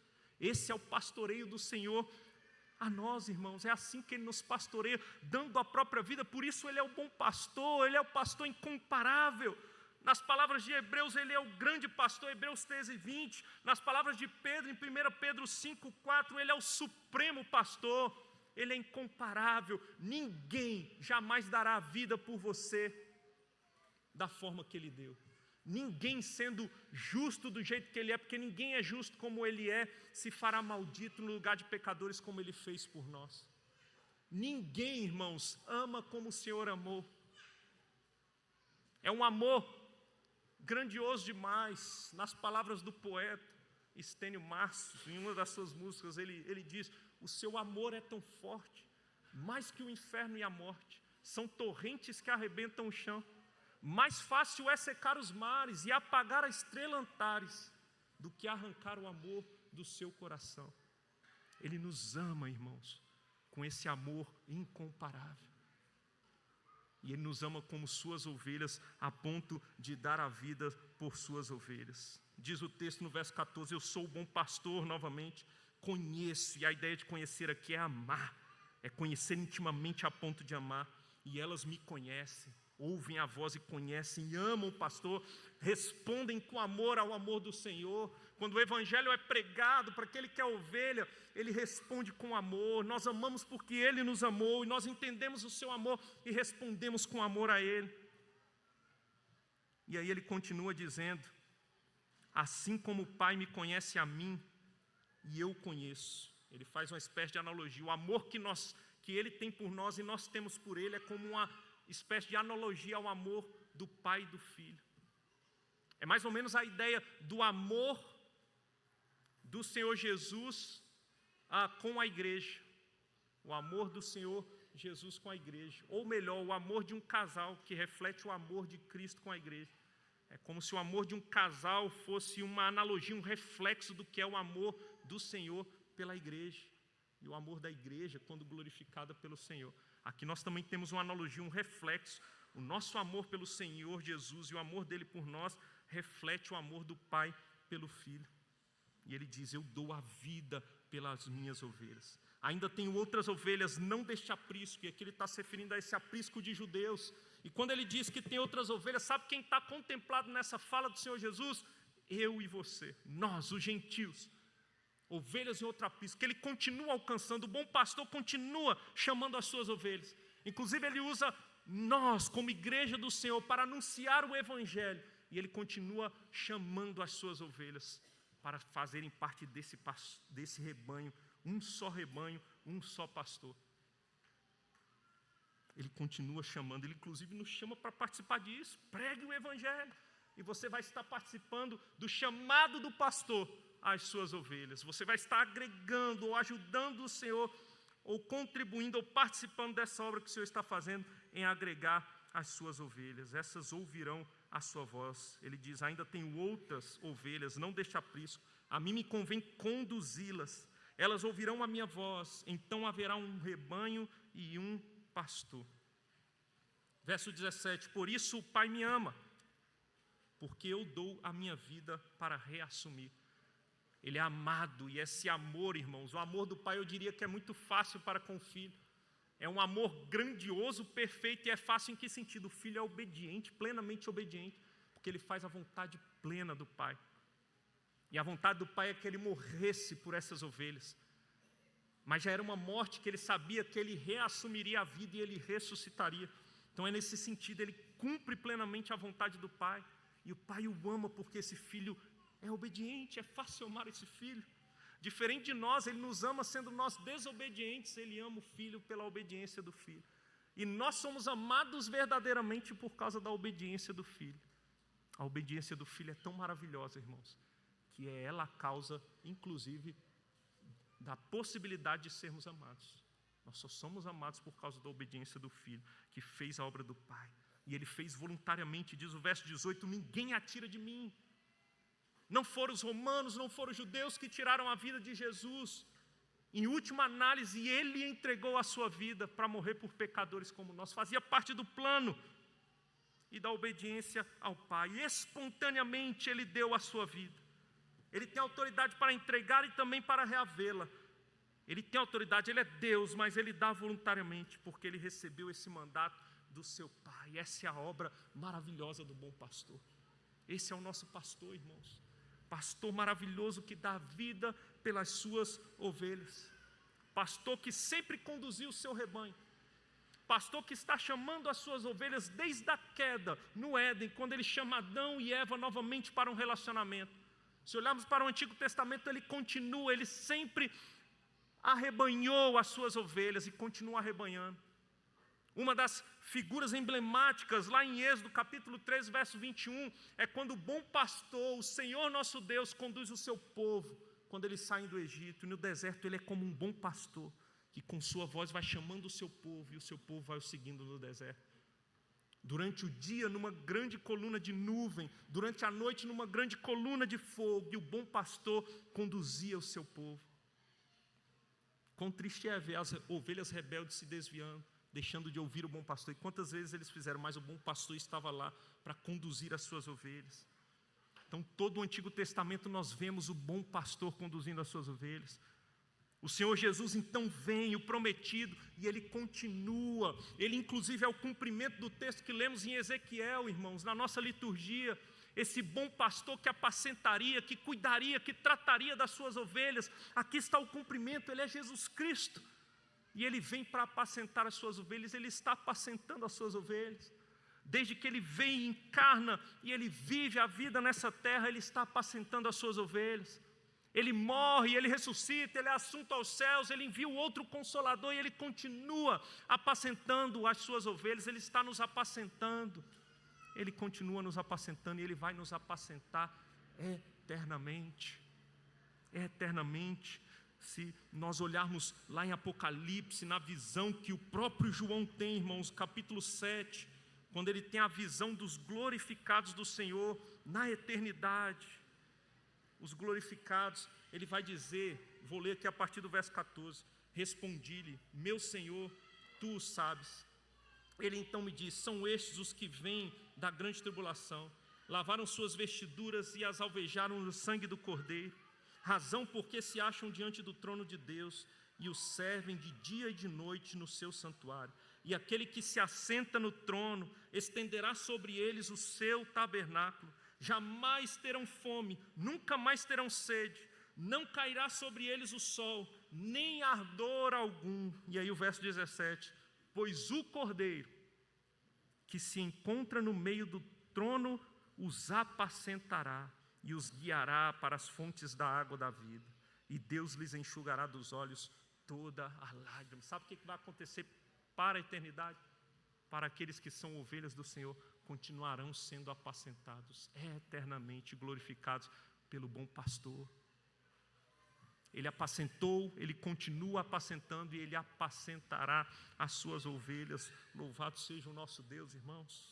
Esse é o pastoreio do Senhor a nós, irmãos. É assim que Ele nos pastoreia, dando a própria vida. Por isso Ele é o bom pastor, Ele é o pastor incomparável. Nas palavras de Hebreus, Ele é o grande pastor, Hebreus 13:20. Nas palavras de Pedro, em 1 Pedro 5:4, Ele é o supremo pastor. Ele é incomparável. Ninguém jamais dará a vida por você da forma que Ele deu. Ninguém sendo justo do jeito que Ele é, porque ninguém é justo como Ele é, se fará maldito no lugar de pecadores como Ele fez por nós. Ninguém, irmãos, ama como o Senhor amou. É um amor grandioso demais. Nas palavras do poeta Estênio Março, em uma das suas músicas, ele diz: o seu amor é tão forte, mais que o inferno e a morte, são torrentes que arrebentam o chão. Mais fácil é secar os mares e apagar a estrela Antares do que arrancar o amor do seu coração. Ele nos ama, irmãos, com esse amor incomparável. E Ele nos ama como suas ovelhas, a ponto de dar a vida por suas ovelhas. Diz o texto no verso 14, eu sou o bom pastor, novamente, conheço, e a ideia de conhecer aqui é amar, é conhecer intimamente a ponto de amar, e elas me conhecem, ouvem a voz e conhecem, e amam o pastor, respondem com amor ao amor do Senhor. Quando o evangelho é pregado para aquele que é ovelha, ele responde com amor. Nós amamos porque Ele nos amou, e nós entendemos o seu amor e respondemos com amor a Ele. E aí ele continua dizendo, assim como o Pai me conhece a mim, e eu conheço. Ele faz uma espécie de analogia. O amor que Ele tem por nós e nós temos por Ele é como uma espécie de analogia ao amor do Pai e do Filho. É mais ou menos a ideia do amor do Senhor Jesus com a igreja. O amor do Senhor Jesus com a igreja. Ou melhor, o amor de um casal que reflete o amor de Cristo com a igreja. É como se o amor de um casal fosse uma analogia, um reflexo do que é o amor do Senhor pela igreja. E o amor da igreja quando glorificada pelo Senhor. Aqui nós também temos uma analogia, um reflexo. O nosso amor pelo Senhor Jesus e o amor dele por nós reflete o amor do Pai pelo Filho. E ele diz, eu dou a vida pelas minhas ovelhas. Ainda tenho outras ovelhas, não deste aprisco. E aqui ele está se referindo a esse aprisco de judeus. E quando ele diz que tem outras ovelhas, sabe quem está contemplado nessa fala do Senhor Jesus? Eu e você, nós, os gentios. Ovelhas em outro aprisco, que ele continua alcançando. O bom pastor continua chamando as suas ovelhas. Inclusive ele usa nós como igreja do Senhor para anunciar o evangelho. E ele continua chamando as suas ovelhas para fazerem parte desse rebanho. Um só pastor. Ele continua chamando, ele inclusive nos chama para participar disso. Pregue o evangelho. E você vai estar participando do chamado do pastor às suas ovelhas. Você vai estar agregando ou ajudando o Senhor, ou contribuindo ou participando dessa obra que o Senhor está fazendo em agregar as suas ovelhas. Essas ouvirão a sua voz. Ele diz, ainda tenho outras ovelhas, não deste aprisco. A mim me convém conduzi-las. Elas ouvirão a minha voz. Então haverá um rebanho e um pastor. Verso 17, por isso o Pai me ama, porque eu dou a minha vida para reassumir. Ele é amado, e esse amor, irmãos, o amor do Pai eu diria que é muito fácil para com o Filho. É um amor grandioso, perfeito, e é fácil em que sentido? O Filho é obediente, plenamente obediente, porque ele faz a vontade plena do Pai. E a vontade do Pai é que ele morresse por essas ovelhas. Mas já era uma morte que ele sabia que ele reassumiria a vida e ele ressuscitaria. Então é nesse sentido, ele cumpre plenamente a vontade do Pai. E o Pai o ama porque esse filho é obediente, é fácil amar esse filho. Diferente de nós, ele nos ama sendo nós desobedientes, ele ama o filho pela obediência do filho. E nós somos amados verdadeiramente por causa da obediência do filho. A obediência do filho é tão maravilhosa, irmãos, que é ela a causa, inclusive, da possibilidade de sermos amados. Nós só somos amados por causa da obediência do Filho, que fez a obra do Pai. E Ele fez voluntariamente, diz o verso 18, ninguém atira de mim. Não foram os romanos, não foram os judeus que tiraram a vida de Jesus. Em última análise, Ele entregou a sua vida para morrer por pecadores como nós. Fazia parte do plano e da obediência ao Pai. E espontaneamente Ele deu a sua vida. Ele tem autoridade para entregar e também para reavê-la. Ele tem autoridade, Ele é Deus, mas Ele dá voluntariamente, porque Ele recebeu esse mandato do seu Pai. Essa é a obra maravilhosa do bom pastor. Esse é o nosso pastor, irmãos. Pastor maravilhoso que dá vida pelas suas ovelhas. Pastor que sempre conduziu o seu rebanho. Pastor que está chamando as suas ovelhas desde a queda no Éden, quando Ele chama Adão e Eva novamente para um relacionamento. Se olharmos para o Antigo Testamento, Ele continua, Ele sempre arrebanhou as suas ovelhas e continua arrebanhando. Uma das figuras emblemáticas lá em Êxodo capítulo 3, verso 21, é quando o bom pastor, o Senhor nosso Deus, conduz o seu povo, quando eles saem do Egito. E no deserto Ele é como um bom pastor, que com sua voz vai chamando o seu povo, e o seu povo vai o seguindo no deserto. Durante o dia, numa grande coluna de nuvem, durante a noite, numa grande coluna de fogo, e o bom pastor conduzia o seu povo. Quão triste é ver as ovelhas rebeldes se desviando, deixando de ouvir o bom pastor. E quantas vezes eles fizeram, mas o bom pastor estava lá para conduzir as suas ovelhas. Então, todo o Antigo Testamento nós vemos o bom pastor conduzindo as suas ovelhas. O Senhor Jesus então vem, o prometido, e Ele continua. Ele inclusive é o cumprimento do texto que lemos em Ezequiel, irmãos, na nossa liturgia. Esse bom pastor que apacentaria, que cuidaria, que trataria das suas ovelhas. Aqui está o cumprimento, Ele é Jesus Cristo. E Ele vem para apacentar as suas ovelhas, Ele está apacentando as suas ovelhas. Desde que Ele vem e encarna e Ele vive a vida nessa terra, Ele está apacentando as suas ovelhas. Ele morre, Ele ressuscita, Ele é assunto aos céus, Ele envia o outro Consolador e Ele continua apacentando as suas ovelhas. Ele está nos apacentando, Ele continua nos apacentando e Ele vai nos apacentar eternamente. Eternamente. Se nós olharmos lá em Apocalipse, na visão que o próprio João tem, irmãos, capítulo 7, quando ele tem a visão dos glorificados do Senhor na eternidade, os glorificados, ele vai dizer, vou ler aqui a partir do verso 14, respondi-lhe, meu Senhor, tu o sabes. Ele então me diz, são estes os que vêm da grande tribulação, lavaram suas vestiduras e as alvejaram no sangue do Cordeiro, razão porque se acham diante do trono de Deus e o servem de dia e de noite no seu santuário. E aquele que se assenta no trono estenderá sobre eles o seu tabernáculo. Jamais terão fome, nunca mais terão sede, não cairá sobre eles o sol, nem ardor algum. E aí o verso 17, pois o Cordeiro que se encontra no meio do trono os apacentará e os guiará para as fontes da água da vida, e Deus lhes enxugará dos olhos toda a lágrima. Sabe o que vai acontecer para a eternidade? Para aqueles que são ovelhas do Senhor, continuarão sendo apacentados, eternamente glorificados pelo bom pastor. Ele apacentou, Ele continua apacentando e Ele apacentará as suas ovelhas. Louvado seja o nosso Deus, irmãos.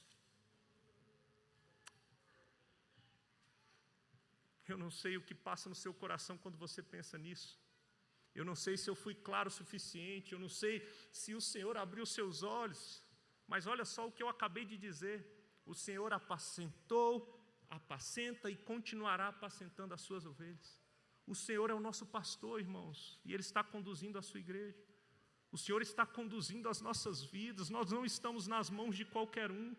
Eu não sei o que passa no seu coração quando você pensa nisso. Eu não sei se eu fui claro o suficiente, eu não sei se o Senhor abriu seus olhos, mas olha só o que eu acabei de dizer. O Senhor apacentou, apacenta e continuará apacentando as suas ovelhas. O Senhor é o nosso pastor, irmãos, e Ele está conduzindo a sua igreja. O Senhor está conduzindo as nossas vidas, nós não estamos nas mãos de qualquer um.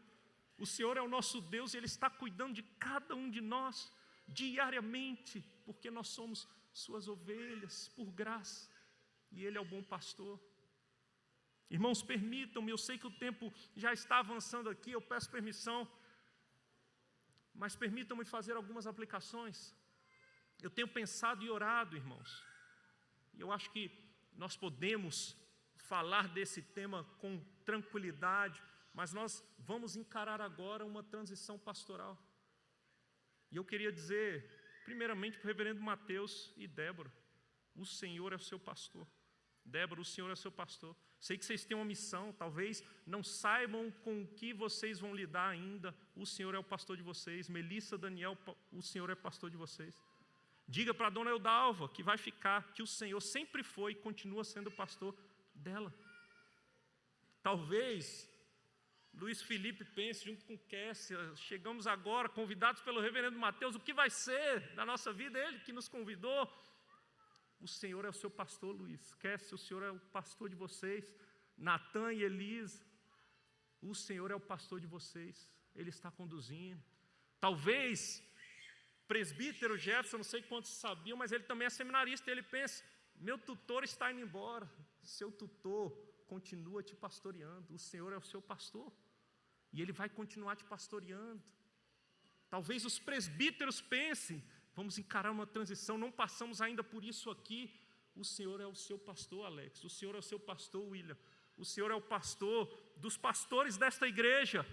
O Senhor é o nosso Deus e Ele está cuidando de cada um de nós, diariamente, porque nós somos suas ovelhas, por graça, e Ele é o bom pastor. Irmãos, permitam-me, eu sei que o tempo já está avançando aqui, eu peço permissão, mas permitam-me fazer algumas aplicações. Eu tenho pensado e orado, irmãos, e eu acho que nós podemos falar desse tema com tranquilidade, mas nós vamos encarar agora uma transição pastoral. E eu queria dizer, primeiramente, para o reverendo Mateus e Débora, O Senhor é o seu pastor. Débora, o Senhor é o seu pastor. Sei que vocês têm uma missão, talvez não saibam com o que vocês vão lidar ainda. O Senhor é o pastor de vocês. Melissa, Daniel, o Senhor é pastor de vocês. Diga para a dona Eudalva que vai ficar, que o Senhor sempre foi e continua sendo pastor dela. Talvez Luiz Felipe pense junto com Kessia, chegamos agora, convidados pelo reverendo Mateus, o que vai ser da nossa vida? Ele que nos convidou. O Senhor é o seu pastor, Luiz. Kessia, o Senhor é o pastor de vocês. Natan e Elisa, o Senhor é o pastor de vocês. Ele está conduzindo. Talvez presbítero Jefferson, não sei quantos sabiam, mas ele também é seminarista. Ele pensa, meu tutor está indo embora. Seu tutor continua te pastoreando. O Senhor é o seu pastor. E Ele vai continuar te pastoreando. Talvez os presbíteros pensem, vamos encarar uma transição, não passamos ainda por isso aqui. O Senhor é o seu pastor, Alex. O Senhor é o seu pastor, William. O Senhor é o pastor dos pastores desta igreja.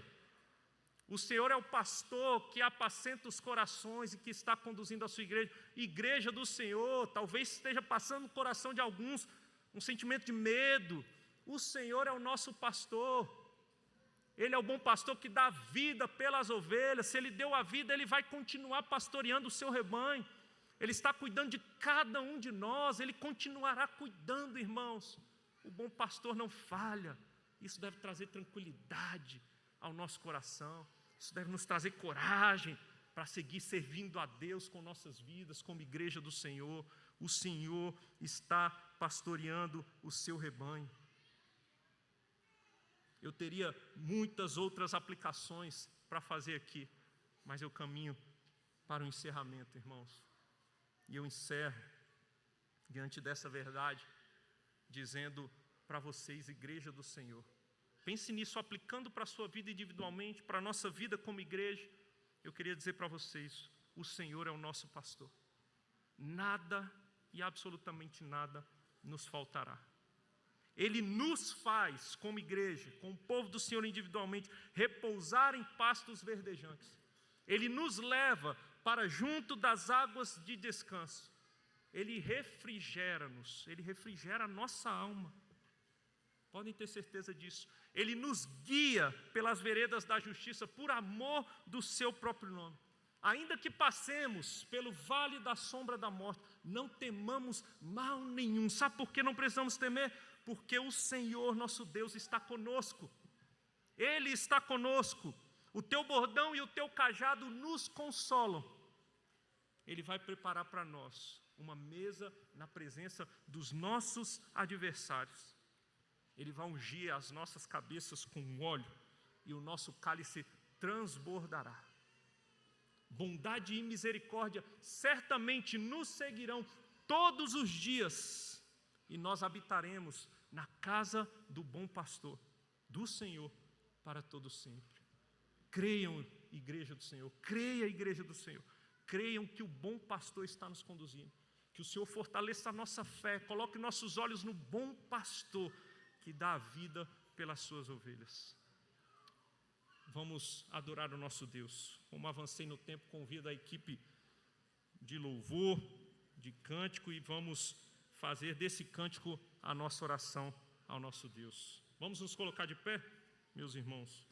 O Senhor é o pastor que apacenta os corações e que está conduzindo a sua igreja. Igreja do Senhor, talvez esteja passando no coração de alguns um sentimento de medo. O Senhor é o nosso pastor. Ele é o bom pastor que dá vida pelas ovelhas. Se Ele deu a vida, Ele vai continuar pastoreando o seu rebanho. Ele está cuidando de cada um de nós. Ele continuará cuidando, irmãos. O bom pastor não falha. Isso deve trazer tranquilidade ao nosso coração. Isso deve nos trazer coragem para seguir servindo a Deus com nossas vidas, como igreja do Senhor. O Senhor está pastoreando o seu rebanho. Eu teria muitas outras aplicações para fazer aqui, mas eu caminho para o encerramento, irmãos. E eu encerro diante dessa verdade, dizendo para vocês, igreja do Senhor, pense nisso, aplicando para a sua vida individualmente, para a nossa vida como igreja. Eu queria dizer para vocês, o Senhor é o nosso pastor. Nada e absolutamente nada nos faltará. Ele nos faz, como igreja, com o povo do Senhor individualmente, repousar em pastos verdejantes. Ele nos leva para junto das águas de descanso. Ele refrigera-nos, Ele refrigera a nossa alma. Podem ter certeza disso. Ele nos guia pelas veredas da justiça, por amor do seu próprio nome. Ainda que passemos pelo vale da sombra da morte, não temamos mal nenhum. Sabe por que não precisamos temer? Porque o Senhor nosso Deus está conosco. Ele está conosco. O teu bordão e o teu cajado nos consolam. Ele vai preparar para nós uma mesa na presença dos nossos adversários. Ele vai ungir as nossas cabeças com óleo e o nosso cálice transbordará. Bondade e misericórdia certamente nos seguirão todos os dias e nós habitaremos na casa do bom pastor, do Senhor, para todo sempre. Creiam, igreja do Senhor, creia, igreja do Senhor. Creiam que o bom pastor está nos conduzindo, que o Senhor fortaleça a nossa fé, coloque nossos olhos no bom pastor, que dá a vida pelas suas ovelhas. Vamos adorar o nosso Deus. Como avancei no tempo, convido a equipe de louvor, de cântico, e vamos fazer desse cântico a nossa oração ao nosso Deus. Vamos nos colocar de pé, meus irmãos.